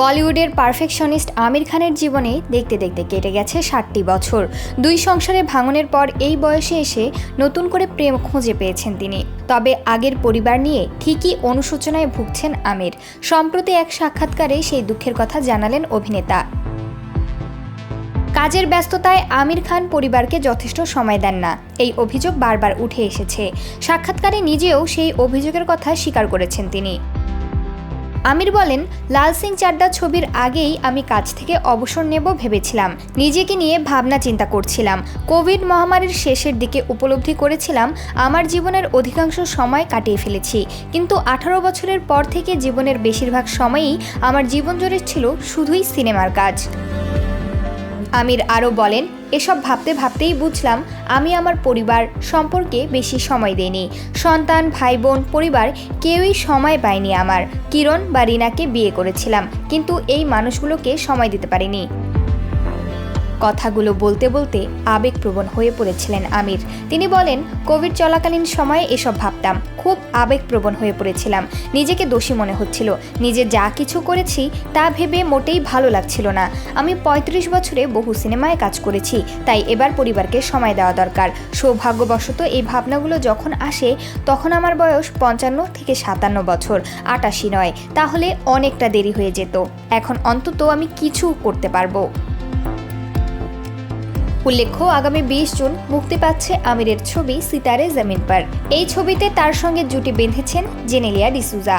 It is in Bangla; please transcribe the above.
বলিউডের পারফেকশনিস্ট আমির খানের জীবনে দেখতে দেখতে কেটে গেছে 60টি বছর। দুই সংসারে ভাঙনের পর এই বয়সে এসে নতুন করে প্রেম খুঁজে পেয়েছেন তিনি। তবে আগের পরিবার নিয়ে ঠিকই অনুশোচনায় ভুগছেন আমির। সম্প্রতি এক সাক্ষাৎকারে সেই দুঃখের কথা জানালেন অভিনেতা। কাজের ব্যস্ততায় আমির খান পরিবারকে যথেষ্ট সময় দেন না, এই অভিযোগ বারবার উঠে এসেছে। সাক্ষাৎকারে নিজেও সেই অভিযোগের কথা স্বীকার করেছেন তিনি। আমির বলেন, লাল সিং চাড্ডা ছবির আগেই আমি কাজ থেকে অবসর নেব ভেবেছিলাম। নিজেকে নিয়ে ভাবনা চিন্তা করছিলাম। কোভিড মহামারীর শেষের দিকে উপলব্ধি করেছিলাম আমার জীবনের অধিকাংশ সময় কাটিয়ে ফেলেছি, কিন্তু 18 বছরের পর থেকে জীবনের বেশিরভাগ সময়ই আমার জীবন জুড়ে ছিল শুধুই সিনেমার কাজ। আমির আরও বলেন, এসব ভাবতে ভাবতেই বুঝলাম আমি আমার পরিবার সম্পর্কে বেশি সময় দেইনি। সন্তান, ভাই বোন, পরিবার কেউই সময় পায়নি আমার। কিরণ বা রিনাকে বিয়ে করেছিলাম, কিন্তু এই মানুষগুলোকে সময় দিতে পারিনি। কথাগুলো বলতে বলতে আবেগপ্রবণ হয়ে পড়েছিলেন আমির। তিনি বলেন, কোভিড চলাকালীন সময়ে এসব ভাবতাম, খুব আবেগপ্রবণ হয়ে পড়েছিলাম। নিজেকে দোষী মনে হচ্ছিল। নিজে যা কিছু করেছি তা ভেবে মোটেই ভালো লাগছিল না। আমি 35 বছরে বহু সিনেমায় কাজ করেছি, তাই এবার পরিবারকে সময় দেওয়া দরকার। সৌভাগ্যবশত এই ভাবনাগুলো যখন আসে তখন আমার বয়স 55 থেকে 57 বছর, 88 নয়। তাহলে অনেকটা দেরি হয়ে যেত। এখন অন্তত আমি কিছু করতে পারবো। উল্লেখ্য, আগামী 20 জুন মুক্তি পাচ্ছে আমিরের ছবি সিতারে জমিন পর। এই ছবিতে তার সঙ্গে জুটি বেঁধেছেন জেনেলিয়া ডিসুজা।